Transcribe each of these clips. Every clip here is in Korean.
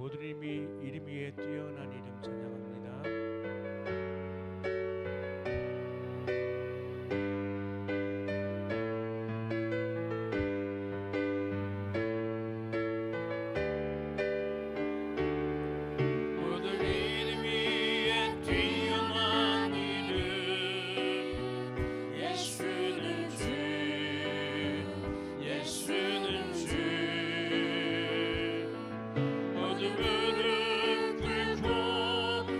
모든 이름 위에 뛰어난 이름 찬양합니다. 무릎 꿇고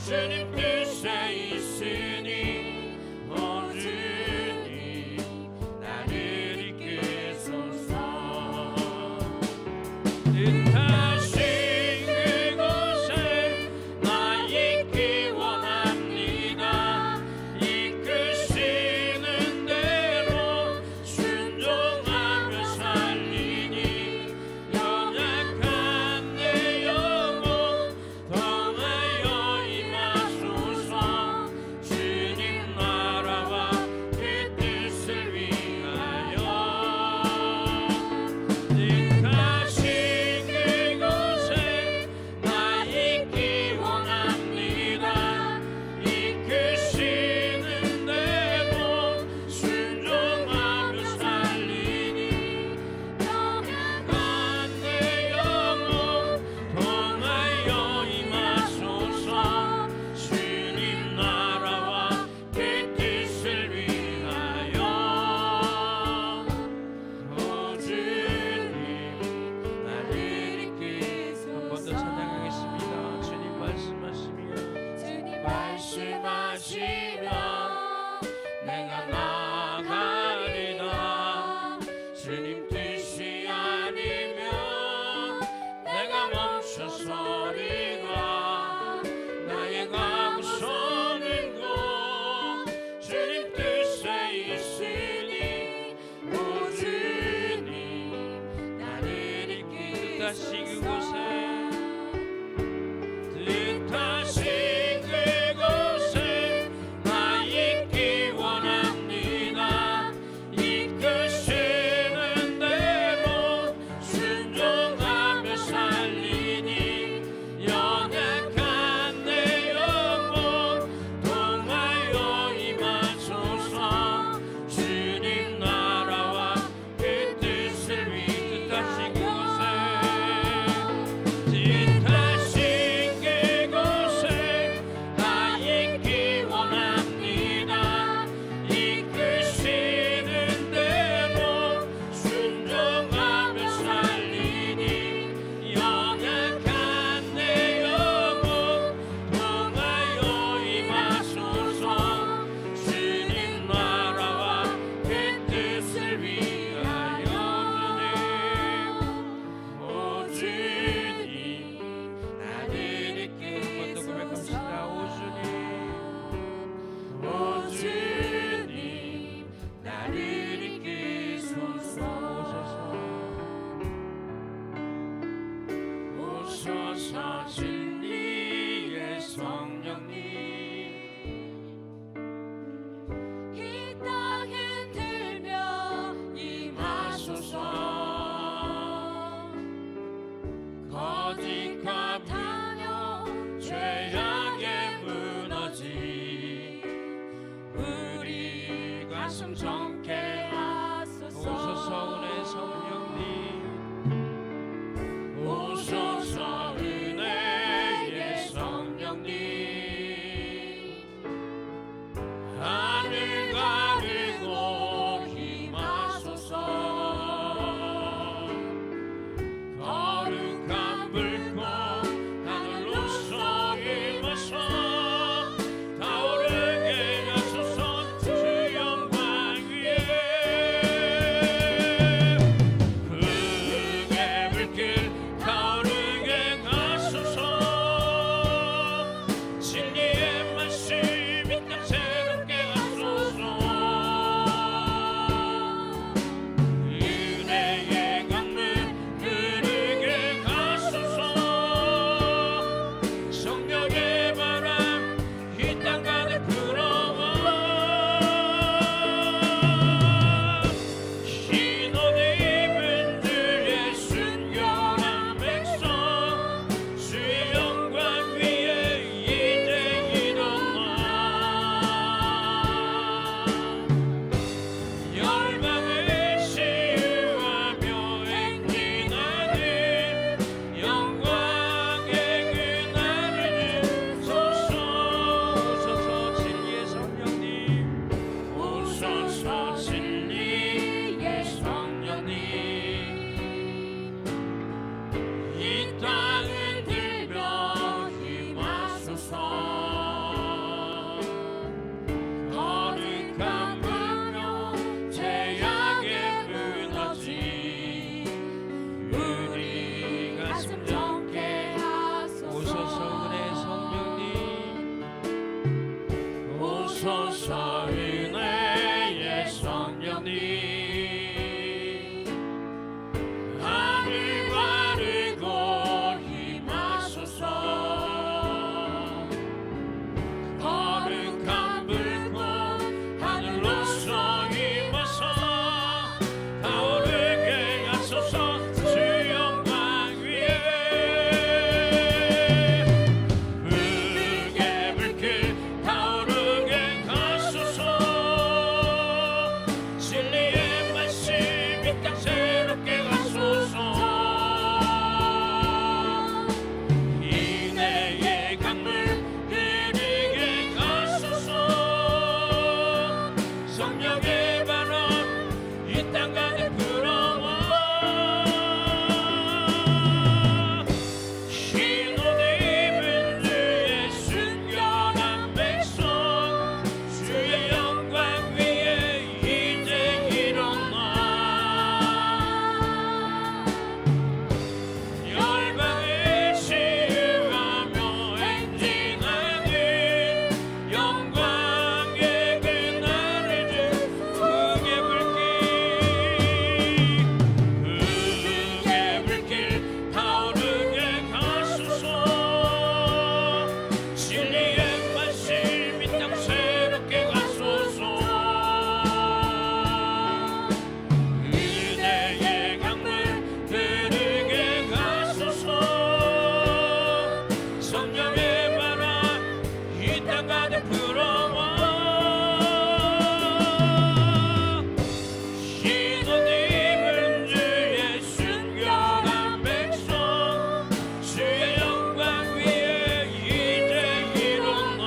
주님 뜻에 있으니 오 주님 나를 이끄소서. 뜻하신 그곳에 나 있기 원합니다. 이끄시는 대로 순종하며 살리니 연약한 내 영혼 통하여 임하소서. 주님 나라와 그 뜻을 위하여 뜻하신 그곳에 나 있기 원합니다. 이끄시는 대로 순종하며 살리니 연약한 내 영혼 통하여 임하소서. 주님 나라와 그 뜻을 위하여 오 주님 나를 이끄소서. 한 번 더 찬양하겠습니다. 주님 말씀하시며 주님 말씀하시면 내가 나가리라. 주님 뜻이 아니면 내가 멈춰서리라. 나의 가고 서는 곳 주님 뜻에 있으니 오 주님 나를 뜻하신 이끄소서. 그곳에 뜻하신 그곳에 나 주소서 은혜의 성령님 하늘 가르고 임하소서 거룩한 불꽃 하늘로서 임하소 타오르게 하소서 주 영광 위에 붉게 불길 타오르게 하소서 진리의 말씀 이 땅 새롭게 하소서 인내의 강물 흐르게 하소서 성령의 바람 이 땅 가득 불어와 흰 옷 입은 주의 순결한 백성 주의 영광 위에 이제 일어나 열방을 치유하며 행진하는 영광의 그날을 주 붉게 불길 타오르게 하소서 진리의 말씀 이 땅 새롭게 하소서 은혜의 강물 흐르게 하소서 성령의 바람 이 땅 가득 불어와 흰 옷 입은 주의 순결한 백성 주의 영광 위에 이제 일어나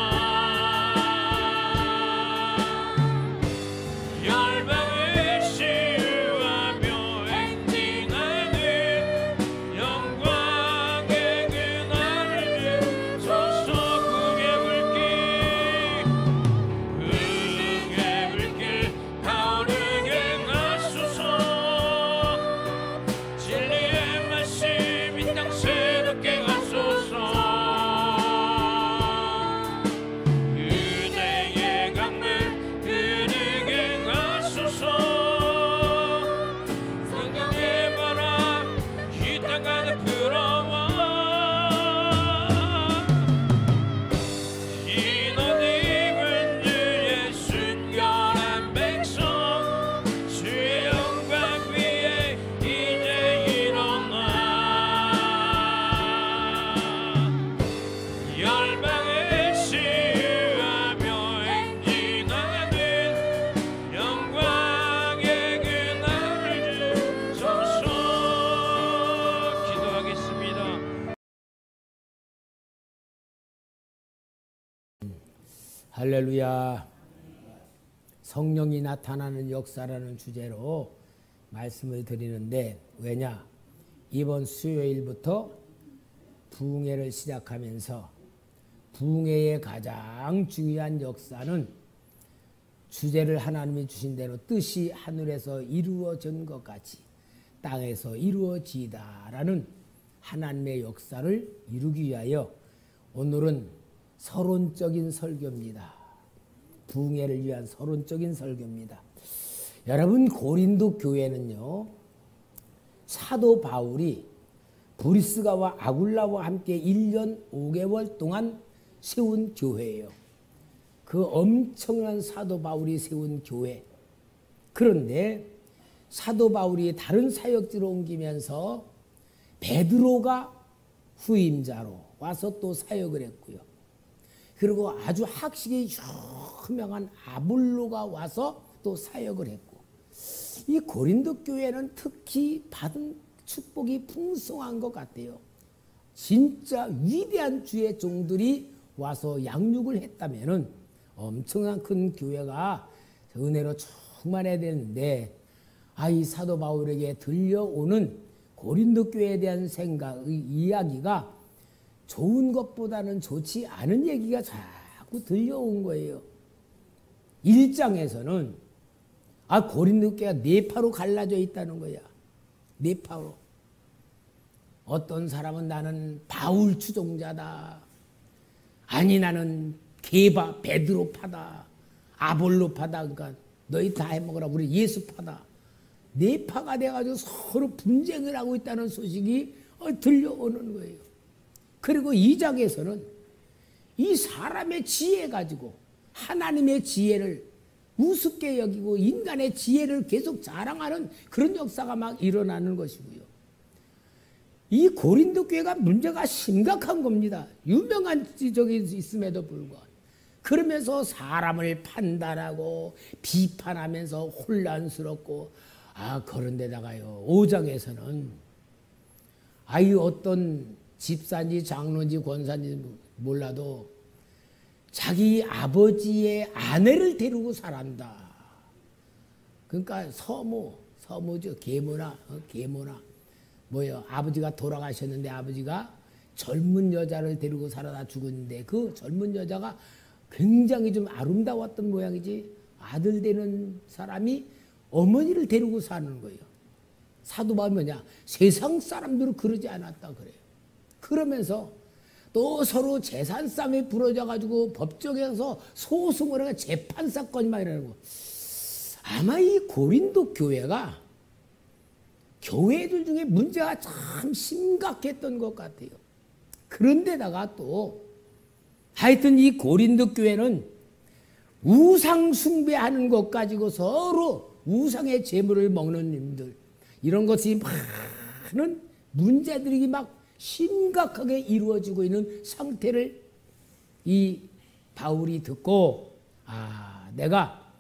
열방을 치유하며 행진하는 영광의 그날을 주소서 붉게 불길 타오르게 하소서 진리의 말씀 이 땅 새롭게 하소서 은혜의 강물 흐르게 하소서 성령의 바람 이 땅 가득 불어와 흰 옷 입은 주의 순결한 백성 주의 영광 위에 이제 일어나 열방을 치유하며 행진하는 영광의 그날을 주소서 기도하겠습니다. 할렐루야. 성령이 나타나는 역사라는 주제로 말씀을 드리는데, 왜냐? 이번 수요일부터 부흥회를 시작하면서 부흥회의 가장 중요한 역사는 주제를 하나님이 주신 대로 뜻이 하늘에서 이루어진 것 같이 땅에서 이루어지다라는 하나님의 역사를 이루기 위하여 오늘은 서론적인 설교입니다. 부흥회를 위한 서론적인 설교입니다. 여러분, 고린도 교회는요, 사도 바울이 브리스가와 아굴라와 함께 1년 5개월 동안 세운 교회예요. 그 엄청난 사도 바울이 세운 교회. 그런데 사도 바울이 다른 사역지로 옮기면서 베드로가 후임자로 와서 또 사역을 했고요. 그리고 아주 학식이 유명한 아볼로가 와서 또 사역을 했고, 이 고린도 교회는 특히 받은 축복이 풍성한 것 같아요. 진짜 위대한 주의 종들이 와서 양육을 했다면은 엄청난 큰 교회가 은혜로 충만해야 되는데, 이 사도 바울에게 들려오는 고린도 교회에 대한 생각의 이야기가 좋은 것보다는 좋지 않은 얘기가 자꾸 들려온 거예요. 1장에서는 고린도 교회가 네파로 갈라져 있다는 거야. 네파로. 어떤 사람은 나는 바울 추종자다. 아니 나는 게바 베드로파다. 아볼로파다. 그러니까 너희 다 해먹으라. 우리 예수파다. 네 파가 돼가지고 서로 분쟁을 하고 있다는 소식이 들려오는 거예요. 그리고 2장에서는 이 사람의 지혜 가지고 하나님의 지혜를 우습게 여기고 인간의 지혜를 계속 자랑하는 그런 역사가 막 일어나는 것이고요. 이 고린도 교회가 문제가 심각한 겁니다. 유명한 적이 있음에도 불구하고. 그러면서 사람을 판단하고 비판하면서 혼란스럽고, 그런데다가요, 5장에서는 이 어떤 집사인지 장로인지 권사인지 몰라도 자기 아버지의 아내를 데리고 살았다. 그러니까 서무죠. 계모나 뭐요? 아버지가 돌아가셨는데 아버지가 젊은 여자를 데리고 살아다 죽었는데 그 젊은 여자가 굉장히 좀 아름다웠던 모양이지, 아들 되는 사람이 어머니를 데리고 사는 거예요. 사도 바울이 뭐냐? 세상 사람들은 그러지 않았다 그래요. 그러면서 또 서로 재산 싸움이 부러져가지고 법정에서 소송을 해가 재판 사건이 막 일어나고, 아마 이 고린도 교회가 교회들 중에 문제가 참 심각했던 것 같아요. 그런데다가 또 하여튼 이 고린도 교회는 우상 숭배하는 것 가지고 서로 우상의 재물을 먹는 님들, 이런 것이 많은 문제들이 막 심각하게 이루어지고 있는 상태를 이 바울이 듣고, 내가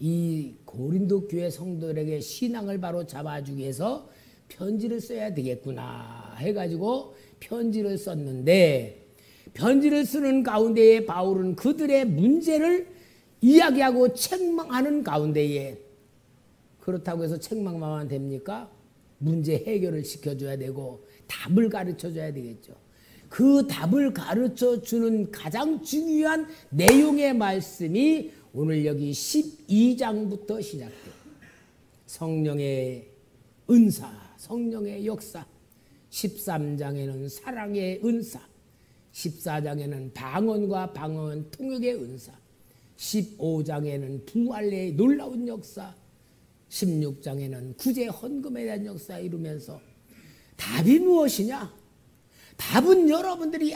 이 고린도 교회 성도들에게 신앙을 바로 잡아주기 위해서 편지를 써야 되겠구나 해가지고 편지를 썼는데, 편지를 쓰는 가운데에 바울은 그들의 문제를 이야기하고 책망하는 가운데에, 그렇다고 해서 책망만 하면 됩니까? 문제 해결을 시켜줘야 되고 답을 가르쳐줘야 되겠죠. 그 답을 가르쳐주는 가장 중요한 내용의 말씀이 오늘 여기 12장부터 시작돼요. 성령의 은사, 성령의 역사. 13장에는 사랑의 은사, 14장에는 방언과 방언 통역의 은사, 15장에는 부활의 놀라운 역사, 16장에는 구제 헌금에 대한 역사 이루면서 답이 무엇이냐? 답은 여러분들이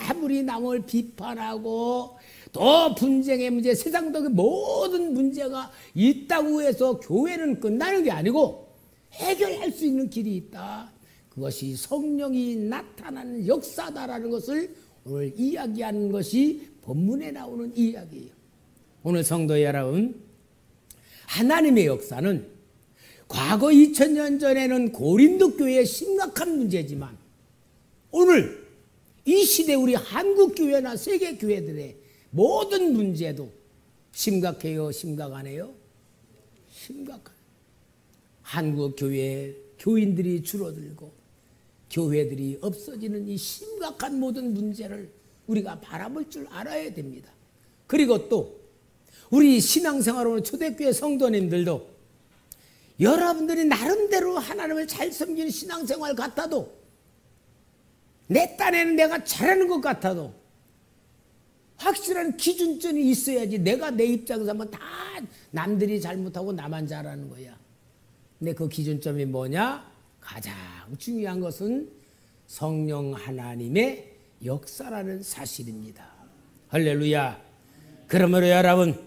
아무리 남을 비판하고 또 분쟁의 문제, 세상적인 모든 문제가 있다고 해서 교회는 끝나는 게 아니고 해결할 수 있는 길이 있다. 그것이 성령이 나타나는 역사다라는 것을 오늘 이야기하는 것이 본문에 나오는 이야기예요. 오늘 성도 여러분, 하나님의 역사는 과거 2000년 전에는 고린도 교회의 심각한 문제지만 오늘 이 시대 우리 한국 교회나 세계 교회들의 모든 문제도 심각해요, 심각하네요? 심각해요. 한국 교회 교인들이 줄어들고 교회들이 없어지는 이 심각한 모든 문제를 우리가 바라볼 줄 알아야 됩니다. 그리고 또 우리 신앙생활 초대교회 성도님들도 여러분들이 나름대로 하나님을 잘 섬기는 신앙생활 같아도, 내 딴에는 내가 잘하는 것 같아도 확실한 기준점이 있어야지 내가 내 입장에서 하면 다 남들이 잘못하고 나만 잘하는 거야. 근데 그 기준점이 뭐냐? 가장 중요한 것은 성령 하나님의 역사라는 사실입니다. 할렐루야. 그러므로 여러분,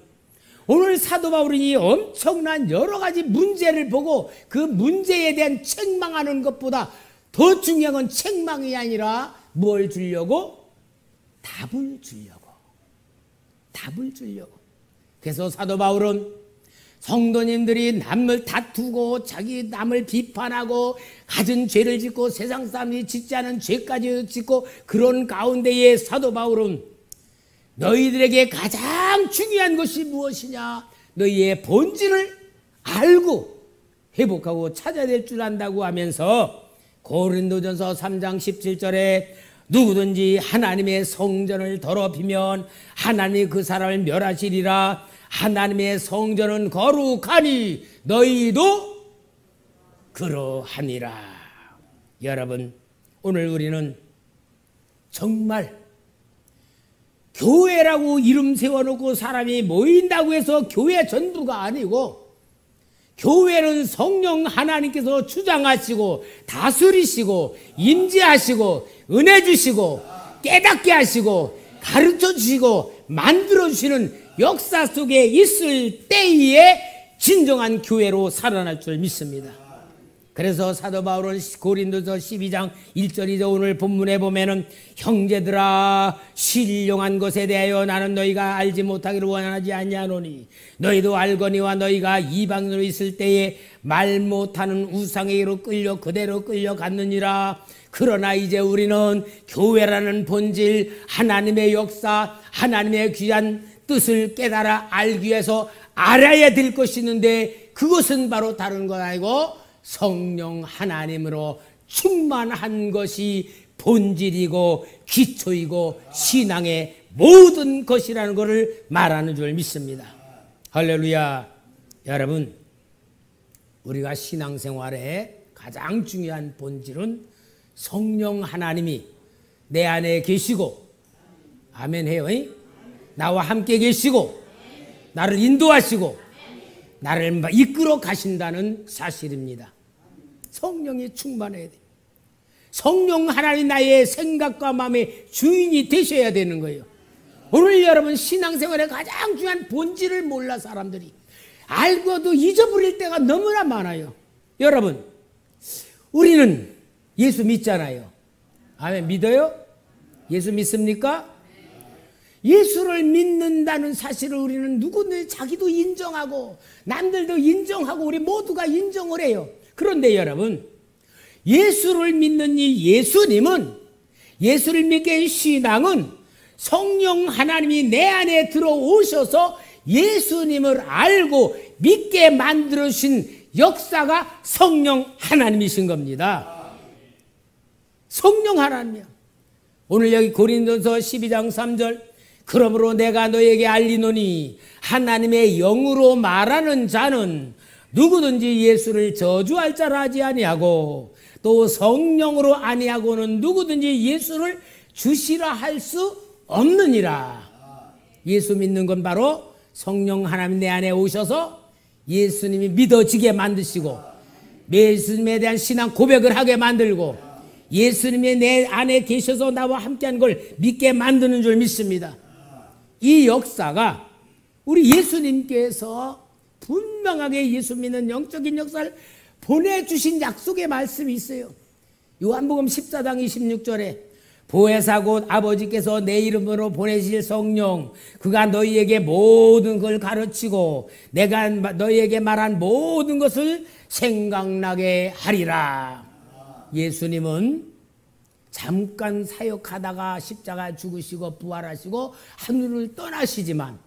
오늘 사도 바울이 엄청난 여러 가지 문제를 보고 그 문제에 대한 책망하는 것보다 더 중요한 건 책망이 아니라 뭘 주려고? 답을 주려고. 답을 주려고. 그래서 사도 바울은 성도님들이 남을 다투고 자기 남을 비판하고 가진 죄를 짓고 세상 사람이 짓지 않은 죄까지 짓고 그런 가운데에 사도 바울은 너희들에게 가장 중요한 것이 무엇이냐? 너희의 본질을 알고 회복하고 찾아야 될 줄 안다고 하면서 고린도전서 3장 17절에 누구든지 하나님의 성전을 더럽히면 하나님이 그 사람을 멸하시리라. 하나님의 성전은 거룩하니 너희도 그러하니라. 여러분, 오늘 우리는 정말 교회라고 이름 세워놓고 사람이 모인다고 해서 교회 전부가 아니고, 교회는 성령 하나님께서 주장하시고 다스리시고 임재하시고 은혜 주시고 깨닫게 하시고 가르쳐 주시고 만들어 주시는 역사 속에 있을 때에 진정한 교회로 살아날 줄 믿습니다. 그래서 사도 바울은 고린도서 12장 1절이죠. 오늘 본문에 보면은 형제들아 신령한 것에 대하여 나는 너희가 알지 못하기를 원하지 아니하노니 너희도 알거니와 너희가 이방인으로 있을 때에 말 못하는 우상에게로 끌려 그대로 끌려갔느니라. 그러나 이제 우리는 교회라는 본질, 하나님의 역사, 하나님의 귀한 뜻을 깨달아 알기 위해서 알아야 될 것이 있는데, 그것은 바로 다른 건 아니고 성령 하나님으로 충만한 것이 본질이고 기초이고 신앙의 모든 것이라는 것을 말하는 줄 믿습니다. 할렐루야. 여러분, 우리가 신앙생활에 가장 중요한 본질은 성령 하나님이 내 안에 계시고, 아멘 해요. 나와 함께 계시고 나를 인도하시고 나를 이끌어 가신다는 사실입니다. 성령이 충만해야 돼. 성령 하나님 나의 생각과 마음의 주인이 되셔야 되는 거예요. 오늘 여러분 신앙생활의 가장 중요한 본질을 몰라 사람들이 알고도 잊어버릴 때가 너무나 많아요. 여러분, 우리는 예수 믿잖아요. 아멘. 믿어요? 예수 믿습니까? 예수를 믿는다는 사실을 우리는 누구든 자기도 인정하고 남들도 인정하고 우리 모두가 인정을 해요. 그런데 여러분, 예수를 믿는 이 예수님은, 예수를 믿게 한 신앙은 성령 하나님이 내 안에 들어오셔서 예수님을 알고 믿게 만들어주신 역사가 성령 하나님이신 겁니다. 성령 하나님이야. 오늘 여기 고린도서 12장 3절, 그러므로 내가 너에게 알리노니 하나님의 영으로 말하는 자는 누구든지 예수를 저주할 자라 하지 아니하고 또 성령으로 아니하고는 누구든지 예수를 주시라 할 수 없느니라. 예수 믿는 건 바로 성령 하나님 내 안에 오셔서 예수님이 믿어지게 만드시고 예수님에 대한 신앙 고백을 하게 만들고 예수님이 내 안에 계셔서 나와 함께하는 걸 믿게 만드는 줄 믿습니다. 이 역사가 우리 예수님께서 분명하게 예수 믿는 영적인 역사를 보내주신 약속의 말씀이 있어요. 요한복음 14장 26절에 보혜사 곧 아버지께서 내 이름으로 보내실 성령 그가 너희에게 모든 걸 가르치고 내가 너희에게 말한 모든 것을 생각나게 하리라. 예수님은 잠깐 사역하다가 십자가 죽으시고 부활하시고 하늘을 떠나시지만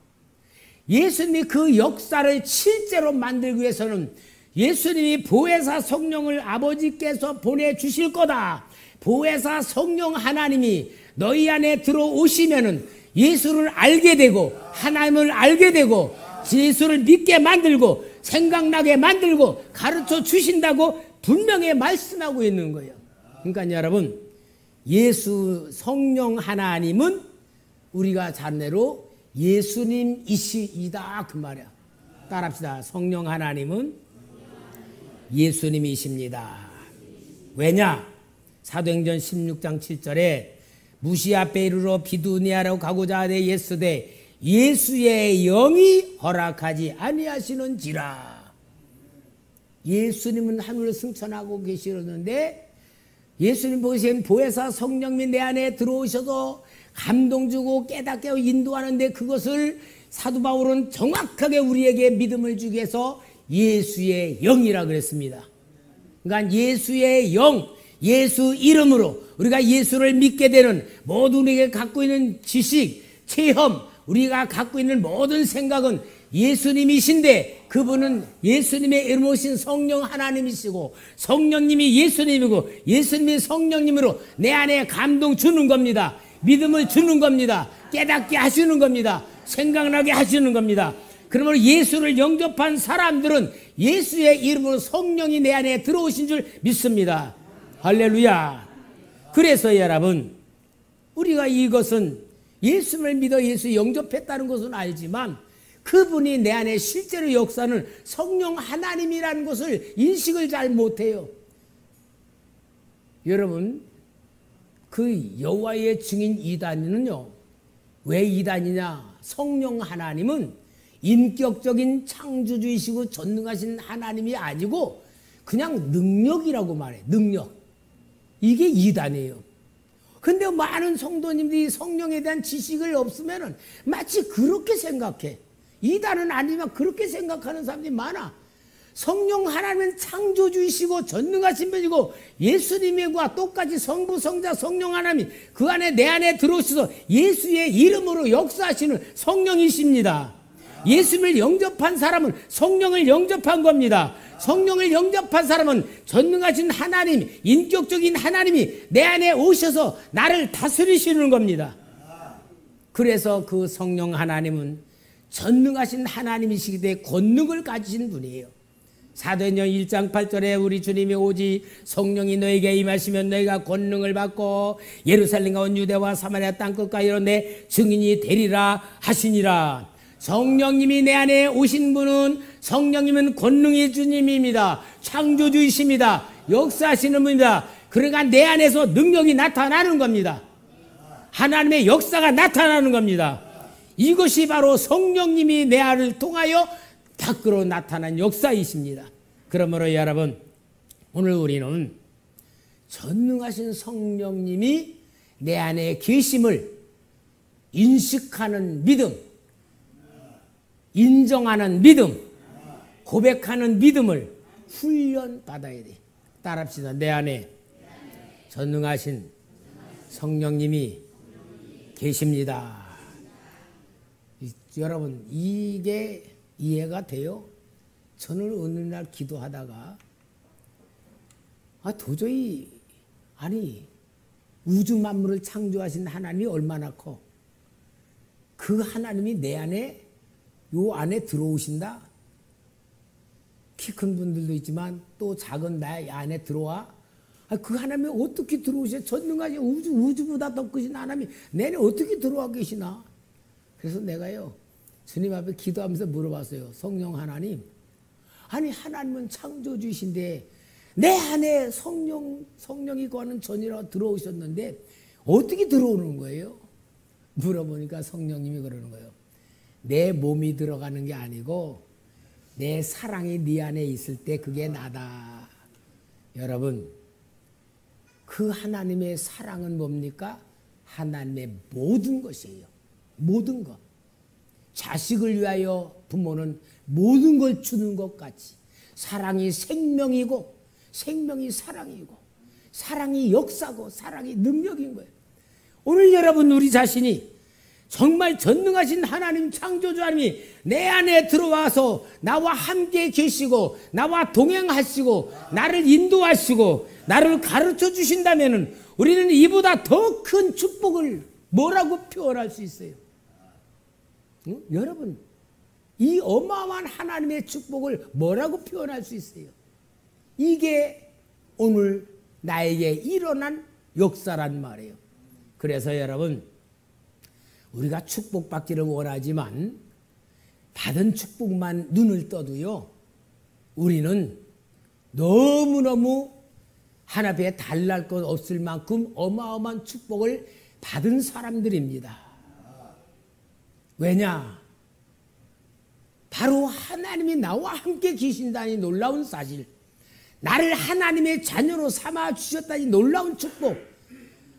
예수님이 그 역사를 실제로 만들기 위해서는 예수님이 보혜사 성령을 아버지께서 보내주실 거다. 보혜사 성령 하나님이 너희 안에 들어오시면은 예수를 알게 되고 하나님을 알게 되고 예수를 믿게 만들고 생각나게 만들고 가르쳐 주신다고 분명히 말씀하고 있는 거예요. 그러니까 여러분, 예수 성령 하나님은 우리가 자매로 예수님이시이다 그 말이야. 따라합시다. 성령 하나님은 예수님이십니다. 왜냐? 사도행전 16장 7절에 무시아 베이루로 비두니아로 가고자 하되 예수되 예수의 영이 허락하지 아니하시는지라. 예수님은 하늘을 승천하고 계시는데 예수님 보시는 보혜사 성령이 내 안에 들어오셔서 감동 주고 깨닫게 하고 인도하는데 그것을 사도 바울은 정확하게 우리에게 믿음을 주기 위해서 예수의 영이라 그랬습니다. 그러니까 예수의 영, 예수 이름으로 우리가 예수를 믿게 되는 모든 우리에게 갖고 있는 지식, 체험, 우리가 갖고 있는 모든 생각은 예수님이신데 그분은 예수님의 이름으로 오신 성령 하나님이시고 성령님이 예수님이고 예수님이 성령님으로 내 안에 감동 주는 겁니다. 믿음을 주는 겁니다. 깨닫게 하시는 겁니다. 생각나게 하시는 겁니다. 그러므로 예수를 영접한 사람들은 예수의 이름으로 성령이 내 안에 들어오신 줄 믿습니다. 할렐루야. 그래서 여러분, 우리가 이것은 예수를 믿어 예수 영접했다는 것은 알지만 그분이 내 안에 실제로 역사는 성령 하나님이라는 것을 인식을 잘 못해요. 여러분, 그 여호와의 증인 이단은요, 왜 이단이냐? 성령 하나님은 인격적인 창조주이시고 전능하신 하나님이 아니고 그냥 능력이라고 말해. 능력. 이게 이단이에요. 근데 많은 성도님들이 성령에 대한 지식을 없으면 마치 그렇게 생각해. 이단은 아니지만 그렇게 생각하는 사람들이 많아. 성령 하나님은 창조주이시고 전능하신 분이고 예수님과 똑같이 성부, 성자, 성령 하나님이 그 안에 내 안에 들어오셔서 예수의 이름으로 역사하시는 성령이십니다. 예수를 영접한 사람은 성령을 영접한 겁니다. 성령을 영접한 사람은 전능하신 하나님, 인격적인 하나님이 내 안에 오셔서 나를 다스리시는 겁니다. 그래서 그 성령 하나님은 전능하신 하나님이시기 때문에 권능을 가지신 분이에요. 사도행전 1장 8절에 우리 주님이 오지 성령이 너에게 임하시면 너희가 권능을 받고 예루살렘과 온 유대와 사마리아 땅끝까지 이런 내 증인이 되리라 하시니라. 성령님이 내 안에 오신 분은 성령님은 권능의 주님입니다. 창조주이십니다. 역사하시는 분입니다. 그러니까 내 안에서 능력이 나타나는 겁니다. 하나님의 역사가 나타나는 겁니다. 이것이 바로 성령님이 내 안을 통하여 밖으로 나타난 역사이십니다. 그러므로 여러분, 오늘 우리는 전능하신 성령님이 내 안에 계심을 인식하는 믿음, 인정하는 믿음, 고백하는 믿음을 훈련받아야 돼. 따라합시다. 내 안에 전능하신 성령님이 계십니다. 여러분, 이게 이해가 돼요? 저는 어느 날 기도하다가 도저히 우주 만물을 창조하신 하나님이 얼마나 커? 그 하나님이 내 안에 요 안에 들어오신다? 키 큰 분들도 있지만 또 작은 나 안에 들어와? 그 하나님이 어떻게 들어오셔? 전능하신 우주보다 더 크신 하나님이 내 안에 어떻게 들어와 계시나? 그래서 내가요, 주님 앞에 기도하면서 물어봤어요. 성령 하나님, 하나님은 창조주이신데 내 안에 성령이 거하는 전이라 들어오셨는데 어떻게 들어오는 거예요? 물어보니까 성령님이 그러는 거예요. 내 몸이 들어가는 게 아니고 내 사랑이 네 안에 있을 때 그게 나다. 여러분, 그 하나님의 사랑은 뭡니까? 하나님의 모든 것이에요. 모든 것. 자식을 위하여 부모는 모든 걸 주는 것 같이 사랑이 생명이고 생명이 사랑이고 사랑이 역사고 사랑이 능력인 거예요. 오늘 여러분, 우리 자신이 정말 전능하신 하나님, 창조주 하나님이 내 안에 들어와서 나와 함께 계시고 나와 동행하시고 나를 인도하시고 나를 가르쳐 주신다면 우리는 이보다 더 큰 축복을 뭐라고 표현할 수 있어요? 응? 여러분, 이 어마어마한 하나님의 축복을 뭐라고 표현할 수 있어요? 이게 오늘 나에게 일어난 역사란 말이에요. 그래서 여러분, 우리가 축복받기를 원하지만 받은 축복만 눈을 떠도요, 우리는 너무너무 하나님께 달랄 것 없을 만큼 어마어마한 축복을 받은 사람들입니다. 왜냐? 바로 하나님이 나와 함께 계신다니 놀라운 사실, 나를 하나님의 자녀로 삼아주셨다니 놀라운 축복,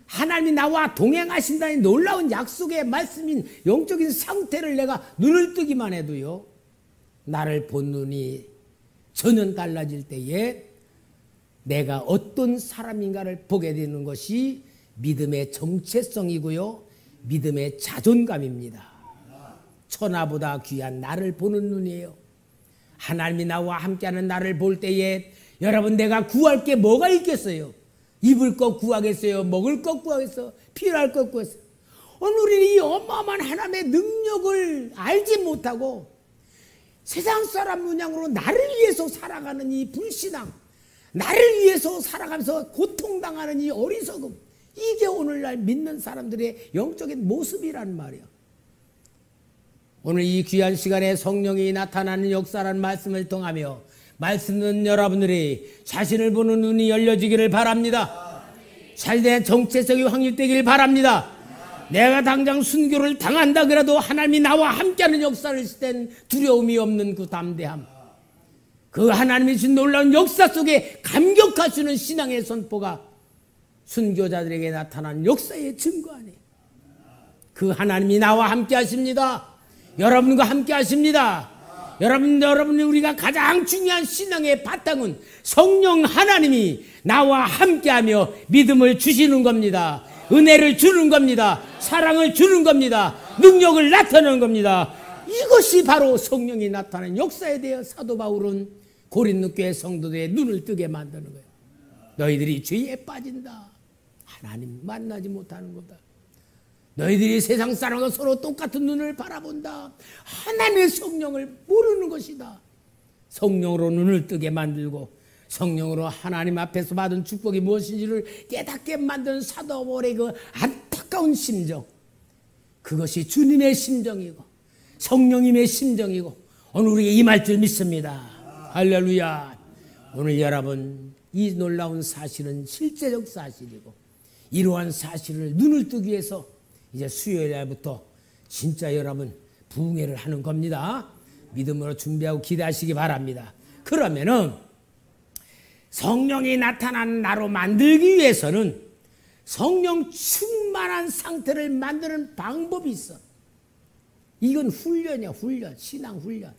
하나님이 나와 동행하신다니 놀라운 약속의 말씀인 영적인 상태를 내가 눈을 뜨기만 해도요, 나를 본 눈이 전혀 달라질 때에 내가 어떤 사람인가를 보게 되는 것이 믿음의 정체성이고요, 믿음의 자존감입니다. 천하보다 귀한 나를 보는 눈이에요. 하나님이 나와 함께하는 나를 볼 때에 여러분, 내가 구할 게 뭐가 있겠어요? 입을 것 구하겠어요? 먹을 것 구하겠어요? 필요할 것 구하겠어요? 오늘 우리는 이 어마어마한 하나님의 능력을 알지 못하고 세상 사람 문양으로 나를 위해서 살아가는 이 불신앙, 나를 위해서 살아가면서 고통당하는 이 어리석음, 이게 오늘날 믿는 사람들의 영적인 모습이란 말이야. 오늘 이 귀한 시간에 성령이 나타나는 역사라는 말씀을 통하며 말씀 듣는 여러분들이 자신을 보는 눈이 열려지기를 바랍니다. 자신의 정체성이 확립되기를 바랍니다. 내가 당장 순교를 당한다 그래도 하나님이 나와 함께하는 역사를 있을 땐 두려움이 없는 그 담대함, 그 하나님이 주신 놀라운 역사 속에 감격하시는 신앙의 선포가 순교자들에게 나타난 역사의 증거 아니에요. 그 하나님이 나와 함께 하십니다. 여러분과 함께 하십니다. 여러분이 우리가 가장 중요한 신앙의 바탕은 성령 하나님이 나와 함께하며 믿음을 주시는 겁니다. 은혜를 주는 겁니다. 사랑을 주는 겁니다. 능력을 나타내는 겁니다. 이것이 바로 성령이 나타나는 역사에 대해 사도 바울은 고린도 교회 성도들의 눈을 뜨게 만드는 거예요. 너희들이 죄에 빠진다. 하나님 만나지 못하는 거다. 너희들이 세상 사람과 서로 똑같은 눈을 바라본다. 하나님의 성령을 모르는 것이다. 성령으로 눈을 뜨게 만들고 성령으로 하나님 앞에서 받은 축복이 무엇인지를 깨닫게 만드는 사도 바울의 그 안타까운 심정, 그것이 주님의 심정이고 성령님의 심정이고 오늘 우리에게 임할 줄 믿습니다. 할렐루야. 오늘 여러분, 이 놀라운 사실은 실제적 사실이고 이러한 사실을 눈을 뜨기 위해서 이제 수요일 날부터 진짜 여러분 부흥회를 하는 겁니다. 믿음으로 준비하고 기대하시기 바랍니다. 그러면은 성령이 나타나는 나로 만들기 위해서는 성령 충만한 상태를 만드는 방법이 있어. 이건 훈련이야, 훈련. 신앙 훈련.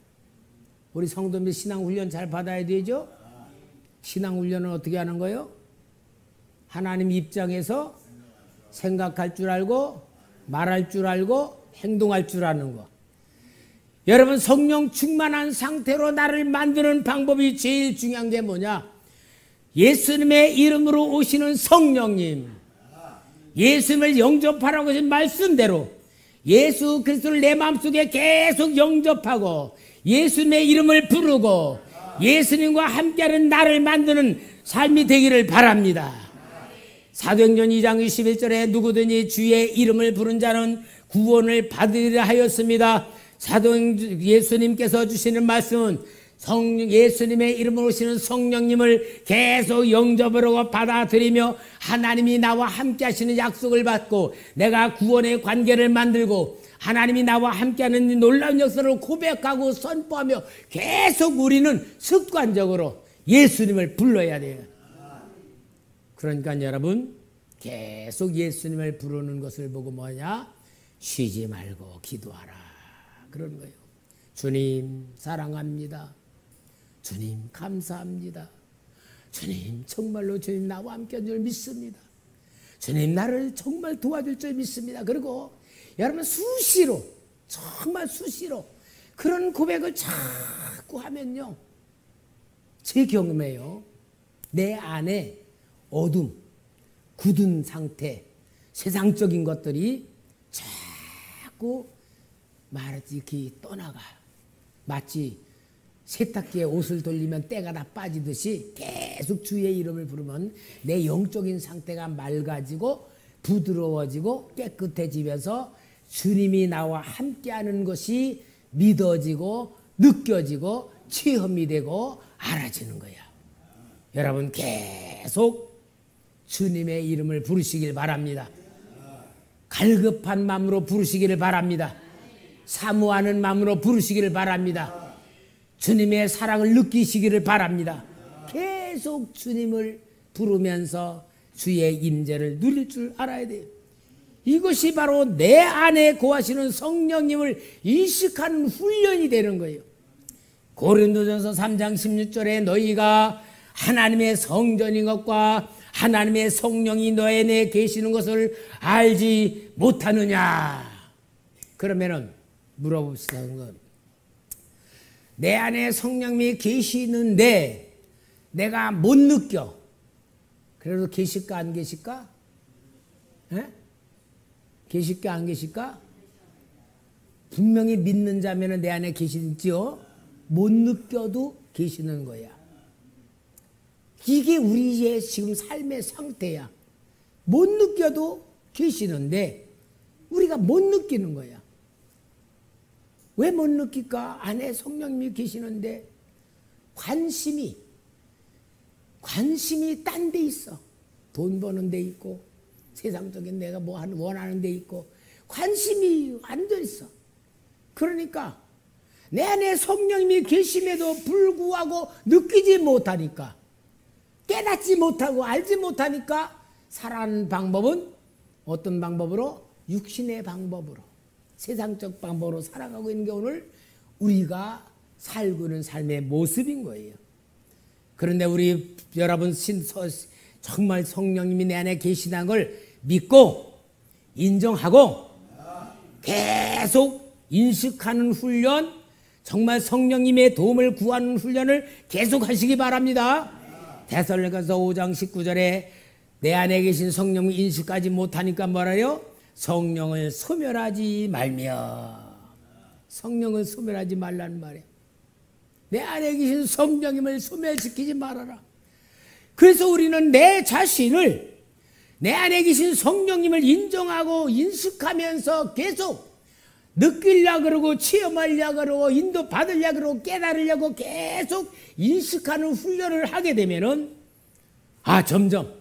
우리 성도님들 신앙 훈련 잘 받아야 되죠? 신앙 훈련은 어떻게 하는 거예요? 하나님 입장에서 생각할 줄 알고 말할 줄 알고 행동할 줄 아는 거. 여러분, 성령 충만한 상태로 나를 만드는 방법이 제일 중요한 게 뭐냐? 예수님의 이름으로 오시는 성령님, 예수님을 영접하라고 하신 말씀대로 예수 그리스도를 내 마음속에 계속 영접하고 예수님의 이름을 부르고 예수님과 함께하는 나를 만드는 삶이 되기를 바랍니다. 사도행전 2장 21절에 누구든지 주의 이름을 부른 자는 구원을 받으리라 하였습니다. 예수님께서 주시는 말씀은 예수님의 이름으로 오시는 성령님을 계속 영접을 하고 받아들이며 하나님이 나와 함께 하시는 약속을 받고 내가 구원의 관계를 만들고 하나님이 나와 함께하는 놀라운 역사를 고백하고 선포하며 계속 우리는 습관적으로 예수님을 불러야 돼요. 그러니까 여러분, 계속 예수님을 부르는 것을 보고 뭐냐? 쉬지 말고 기도하라. 그런 거예요. 주님 사랑합니다. 주님 감사합니다. 주님 정말로 주님 나와 함께 할 줄 믿습니다. 주님 나를 정말 도와줄 줄 믿습니다. 그리고 여러분 수시로, 정말 수시로 그런 고백을 자꾸 하면요, 제 경험에요, 내 안에 어둠, 굳은 상태, 세상적인 것들이 자꾸 말하지 이렇게 떠나가. 마치 세탁기에 옷을 돌리면 때가 다 빠지듯이 계속 주의 이름을 부르면 내 영적인 상태가 맑아지고 부드러워지고 깨끗해지면서 주님이 나와 함께하는 것이 믿어지고 느껴지고 체험이 되고 알아지는 거야. 여러분 계속 주님의 이름을 부르시길 바랍니다. 갈급한 마음으로 부르시기를 바랍니다. 사모하는 마음으로 부르시기를 바랍니다. 주님의 사랑을 느끼시기를 바랍니다. 계속 주님을 부르면서 주의 임재를 누릴 줄 알아야 돼요. 이것이 바로 내 안에 거하시는 성령님을 인식하는 훈련이 되는 거예요. 고린도전서 3장 16절에 너희가 하나님의 성전인 것과 하나님의 성령이 너희 안에 계시는 것을 알지 못하느냐. 그러면은 물어봅시다. 내 안에 성령님이 계시는데 내가 못 느껴. 그래도 계실까 안 계실까? 에? 계실까 안 계실까? 분명히 믿는 자면은 내 안에 계시지요. 못 느껴도 계시는 거야. 이게 우리의 지금 삶의 상태야. 못 느껴도 계시는데 우리가 못 느끼는 거야. 왜 못 느낄까? 안에 성령님이 계시는데 관심이 딴 데 있어. 돈 버는 데 있고 세상적인 내가 뭐 원하는 데 있고 관심이 완전 있어. 그러니까 내 안에 성령님이 계심에도 불구하고 느끼지 못하니까, 깨닫지 못하고 알지 못하니까 살아가는 방법은 어떤 방법으로? 육신의 방법으로, 세상적 방법으로 살아가고 있는 게 오늘 우리가 살고 있는 삶의 모습인 거예요. 그런데 우리 여러분 정말 성령님이 내 안에 계시다는 걸 믿고 인정하고 계속 인식하는 훈련, 정말 성령님의 도움을 구하는 훈련을 계속 하시기 바랍니다. 데살로니가서 5장 19절에 내 안에 계신 성령을 인식하지 못하니까 뭐라요? 성령을 소멸하지 말며. 성령을 소멸하지 말라는 말이에요. 내 안에 계신 성령님을 소멸시키지 말아라. 그래서 우리는 내 자신을, 내 안에 계신 성령님을 인정하고 인식하면서 계속 느끼려고 그러고 체험하려고 그러고 인도받으려고 그러고 깨달으려고 계속 인식하는 훈련을 하게 되면은 점점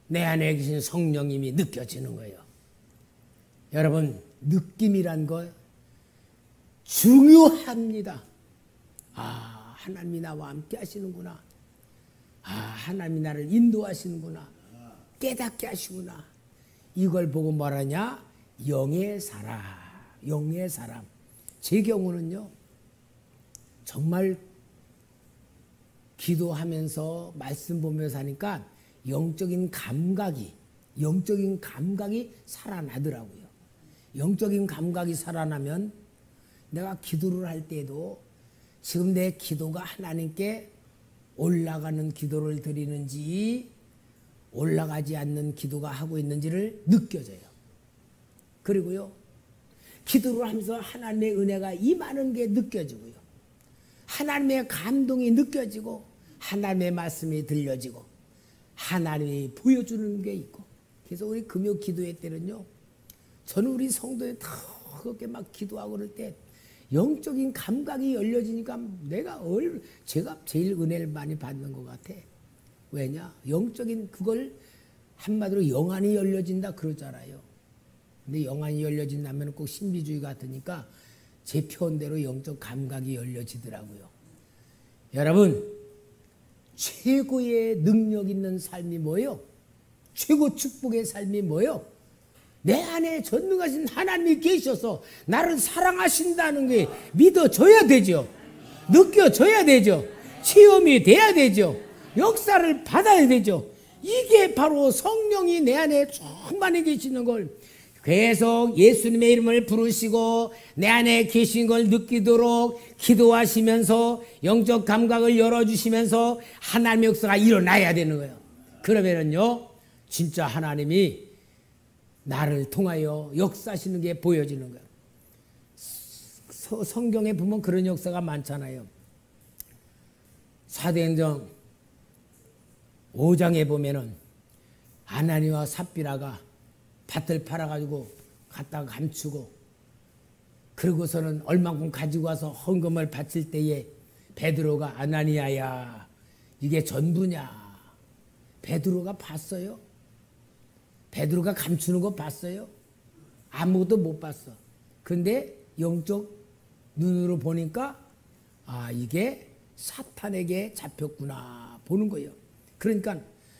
내 안에 계신 성령님이 느껴지는 거예요. 여러분, 느낌이란 거 중요합니다. 하나님이 나와 함께 하시는구나. 하나님이 나를 인도하시는구나. 깨닫게 하시구나. 이걸 보고 말하냐? 영의 사람. 영의 사람. 제 경우는요, 정말 기도하면서 말씀 보면서 하니까 영적인 감각이 살아나더라고요. 영적인 감각이 살아나면 내가 기도를 할 때도 지금 내 기도가 하나님께 올라가는 기도를 드리는지 올라가지 않는 기도가 하고 있는지를 느껴져요. 그리고요, 기도를 하면서 하나님의 은혜가 임하는 게 느껴지고요. 하나님의 감동이 느껴지고 하나님의 말씀이 들려지고 하나님이 보여주는 게 있고. 그래서 우리 금요 기도회 때는요, 저는 우리 성도에 다 그렇게 막 기도하고 그럴 때 영적인 감각이 열려지니까 제가 제일 은혜를 많이 받는 것 같아. 왜냐? 영적인 그걸 한마디로 영안이 열려진다 그러잖아요. 근데 영안이 열려진다면 꼭 신비주의 같으니까 제 표현대로 영적 감각이 열려지더라고요. 여러분, 최고의 능력 있는 삶이 뭐예요? 최고 축복의 삶이 뭐예요? 내 안에 전능하신 하나님이 계셔서 나를 사랑하신다는 게 믿어져야 되죠. 느껴져야 되죠. 체험이 돼야 되죠. 역사를 받아야 되죠. 이게 바로 성령이 내 안에 충만히 계시는 걸 계속 예수님의 이름을 부르시고 내 안에 계신 걸 느끼도록 기도하시면서 영적 감각을 열어주시면서 하나님의 역사가 일어나야 되는 거예요. 그러면은요, 진짜 하나님이 나를 통하여 역사하시는 게 보여지는 거예요. 성경에 보면 그런 역사가 많잖아요. 사도행전 5장에 보면은 아나니와 삽비라가 밭을 팔아가지고 갖다가 감추고 그러고서는 얼만큼 가지고 와서 헌금을 바칠 때에 베드로가 아나니아야 이게 전부냐? 베드로가 봤어요? 베드로가 감추는 거 봤어요? 아무것도 못 봤어. 근데 영적 눈으로 보니까 이게 사탄에게 잡혔구나 보는 거예요. 그러니까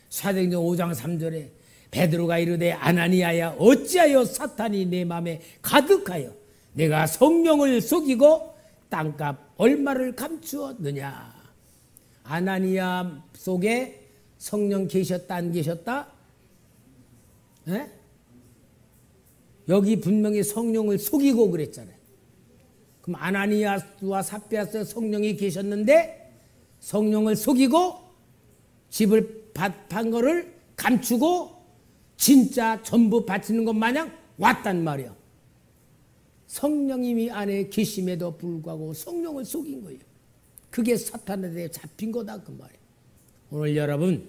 사도행전 5장 3절에 베드로가 이르되 아나니아야 어찌하여 사탄이 내 마음에 가득하여 내가 성령을 속이고 땅값 얼마를 감추었느냐. 아나니아 속에 성령 계셨다 안 계셨다? 에? 여기 분명히 성령을 속이고 그랬잖아요. 그럼 아나니아와 삽비아서 성령이 계셨는데 성령을 속이고 집을 판 거를 감추고 진짜 전부 바치는 것 마냥 왔단 말이야. 성령님이 안에 계심에도 불구하고 성령을 속인 거예요. 그게 사탄에 대해 잡힌 거다 그 말이에요. 오늘 여러분,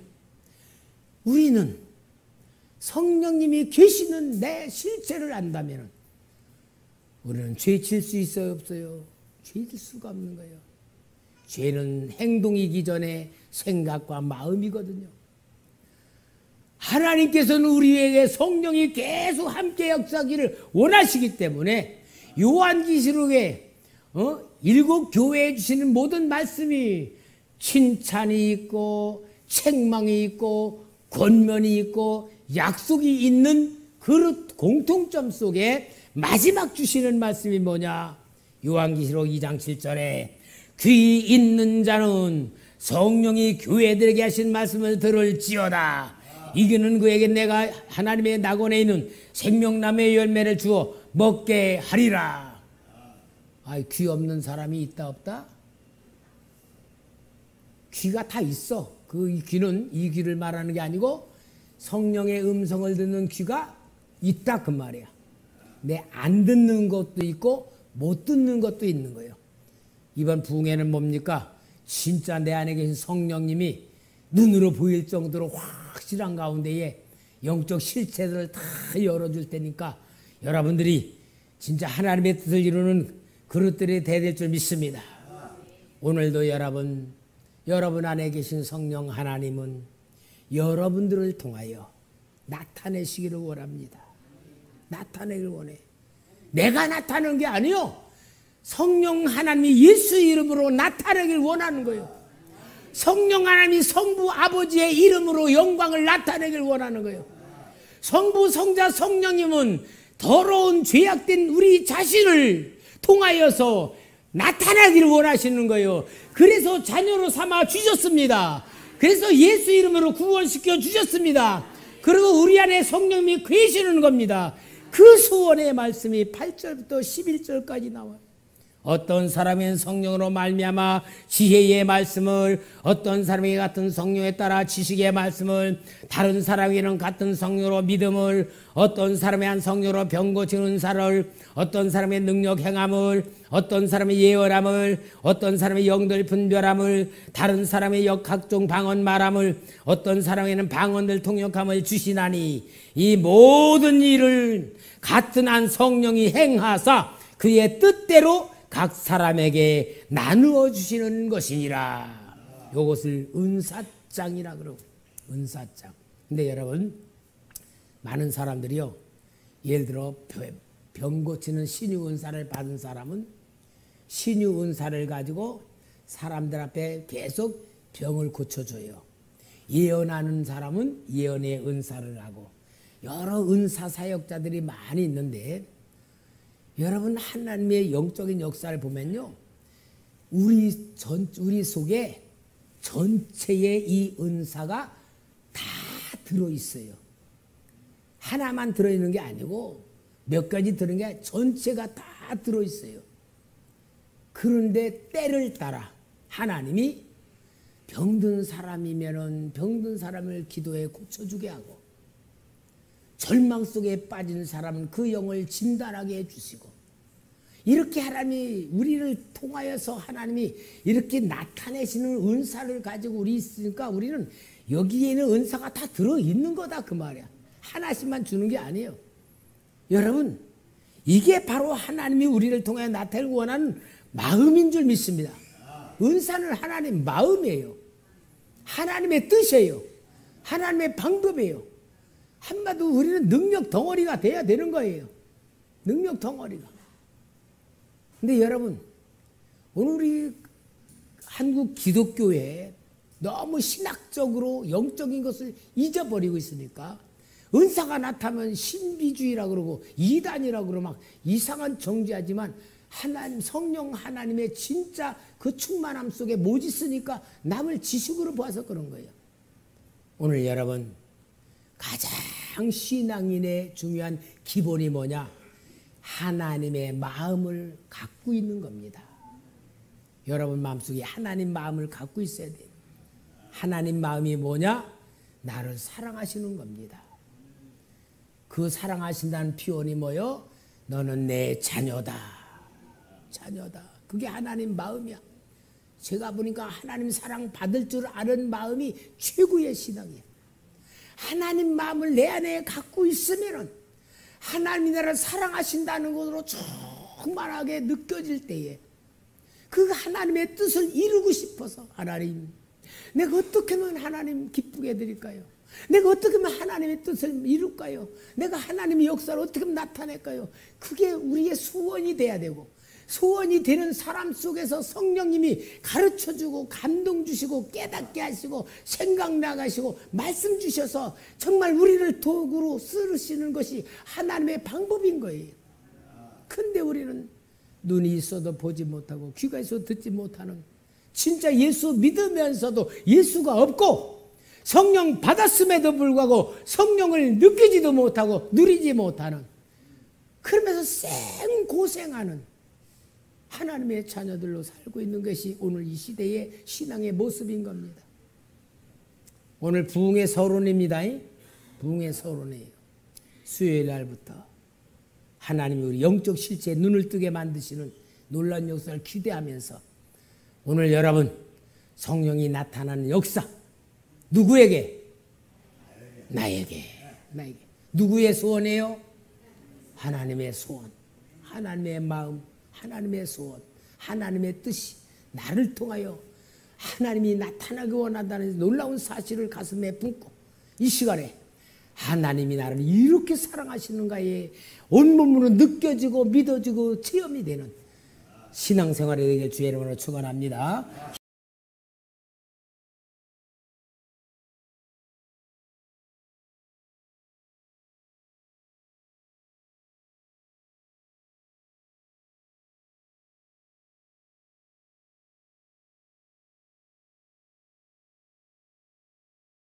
우리는 성령님이 계시는 내 실체를 안다면 우리는 죄 질 수 있어요, 없어요? 죄 질 수가 없는 거예요. 죄는 행동이기 전에 생각과 마음이거든요. 하나님께서는 우리에게 성령이 계속 함께 역사하기를 원하시기 때문에 요한계시록에 7 교회에 주시는 모든 말씀이 칭찬이 있고 책망이 있고 권면이 있고 약속이 있는 그 공통점 속에 마지막 주시는 말씀이 뭐냐? 요한계시록 2장 7절에 귀 있는 자는 성령이 교회들에게 하신 말씀을 들을지어다. 이기는 그에게 내가 하나님의 낙원에 있는 생명나무의 열매를 주어 먹게 하리라. 귀 없는 사람이 있다 없다? 귀가 다 있어. 그 귀는 이 귀를 말하는 게 아니고 성령의 음성을 듣는 귀가 있다 그 말이야. 내 안 듣는 것도 있고 못 듣는 것도 있는 거예요. 이번 부흥회는 뭡니까? 진짜 내 안에 계신 성령님이 눈으로 보일 정도로 확실한 가운데에 영적 실체들을 다 열어줄 테니까 여러분들이 진짜 하나님의 뜻을 이루는 그릇들이 되될 줄 믿습니다. 오늘도 여러분 안에 계신 성령 하나님은 여러분들을 통하여 나타내시기를 원합니다. 나타내기를 원해. 내가 나타내는 게 아니요. 성령 하나님이 예수 이름으로 나타내기를 원하는 거예요. 성령 하나님이 성부 아버지의 이름으로 영광을 나타내기를 원하는 거예요. 성부 성자 성령님은 더러운 죄악된 우리 자신을 통하여서 나타나기를 원하시는 거예요. 그래서 자녀로 삼아 주셨습니다. 그래서 예수 이름으로 구원시켜 주셨습니다. 그리고 우리 안에 성령님이 계시는 겁니다. 그 소원의 말씀이 8절부터 11절까지 나와요. 어떤 사람은 성령으로 말미암아 지혜의 말씀을, 어떤 사람에게 같은 성령에 따라 지식의 말씀을, 다른 사람에게는 같은 성령으로 믿음을, 어떤 사람의 한 성령으로 병 고치는 은사를, 어떤 사람의 능력 행함을, 어떤 사람의 예언함을, 어떤 사람의 영들 분별함을, 다른 사람의 각종 방언 말함을, 어떤 사람에게는 방언들 통역함을 주시나니 이 모든 일을 같은 한 성령이 행하사 그의 뜻대로 각 사람에게 나누어 주시는 것이니라. 이것을 은사장이라 그러고, 은사장. 근데 여러분, 많은 사람들이요, 예를 들어 병 고치는 신유 은사를 받은 사람은 신유 은사를 가지고 사람들 앞에 계속 병을 고쳐줘요. 예언하는 사람은 예언의 은사를 하고, 여러 은사 사역자들이 많이 있는데, 여러분 하나님의 영적인 역사를 보면요, 우리 속에 전체의 이 은사가 다 들어있어요. 하나만 들어있는 게 아니고 몇 가지 들어있는 게 아니라 전체가 다 들어있어요. 그런데 때를 따라 하나님이 병든 사람이면은 병든 사람을 기도해 고쳐주게 하고, 절망 속에 빠진 사람은 그 영을 진단하게 해주시고, 이렇게 하나님이 우리를 통하여서 하나님이 이렇게 나타내시는 은사를 가지고 우리 있으니까 우리는 여기에는 은사가 다 들어있는 거다 그 말이야. 하나씩만 주는 게 아니에요. 여러분, 이게 바로 하나님이 우리를 통해 나타내고 원하는 마음인 줄 믿습니다. 은사는 하나님 마음이에요. 하나님의 뜻이에요. 하나님의 방법이에요. 한마디로 우리는 능력 덩어리가 돼야 되는 거예요. 능력 덩어리가. 근데 여러분, 오늘 우리 한국 기독교에 너무 신학적으로 영적인 것을 잊어버리고 있으니까 은사가 나타나면 신비주의라고 그러고 이단이라고 그러고 막 이상한 정죄하지만, 하나님, 성령 하나님의 진짜 그 충만함 속에 못 있으니까 남을 지식으로 봐서 그런 거예요. 오늘 여러분, 가장 신앙인의 중요한 기본이 뭐냐? 하나님의 마음을 갖고 있는 겁니다. 여러분 마음속에 하나님 마음을 갖고 있어야 돼요. 하나님 마음이 뭐냐? 나를 사랑하시는 겁니다. 그 사랑하신다는 표현이 뭐요? 너는 내 자녀다. 자녀다. 그게 하나님 마음이야. 제가 보니까 하나님 사랑 받을 줄 아는 마음이 최고의 신앙이야. 하나님 마음을 내 안에 갖고 있으면은 하나님이 나를 사랑하신다는 것으로 충만하게 느껴질 때에 그 하나님의 뜻을 이루고 싶어서 하나님 내가 어떻게 하면 하나님 기쁘게 해드릴까요? 내가 어떻게 하면 하나님의 뜻을 이룰까요? 내가 하나님의 역사를 어떻게 하면 나타낼까요? 그게 우리의 소원이 돼야 되고 소원이 되는 사람 속에서 성령님이 가르쳐주고 감동 주시고 깨닫게 하시고 생각나게 하시고 말씀 주셔서 정말 우리를 도구로 쓰시는 것이 하나님의 방법인 거예요. 근데 우리는 눈이 있어도 보지 못하고 귀가 있어도 듣지 못하는 진짜 예수 믿으면서도 예수가 없고 성령 받았음에도 불구하고 성령을 느끼지도 못하고 누리지 못하는 그러면서 생고생하는 하나님의 자녀들로 살고 있는 것이 오늘 이 시대의 신앙의 모습인 겁니다. 오늘 부흥의 서론입니다. 부흥의 서론이에요. 수요일 날부터 하나님이 우리 영적 실체에 눈을 뜨게 만드시는 놀라운 역사를 기대하면서 오늘 여러분 성령이 나타나는 역사 누구에게? 나에게. 누구의 소원이에요? 하나님의 소원, 하나님의 마음, 하나님의 소원, 하나님의 뜻이 나를 통하여 하나님이 나타나기 원한다는 놀라운 사실을 가슴에 품고 이 시간에 하나님이 나를 이렇게 사랑하시는가에 온몸으로 느껴지고 믿어지고 체험이 되는 신앙생활에 대해 주의 이름으로 축원합니다.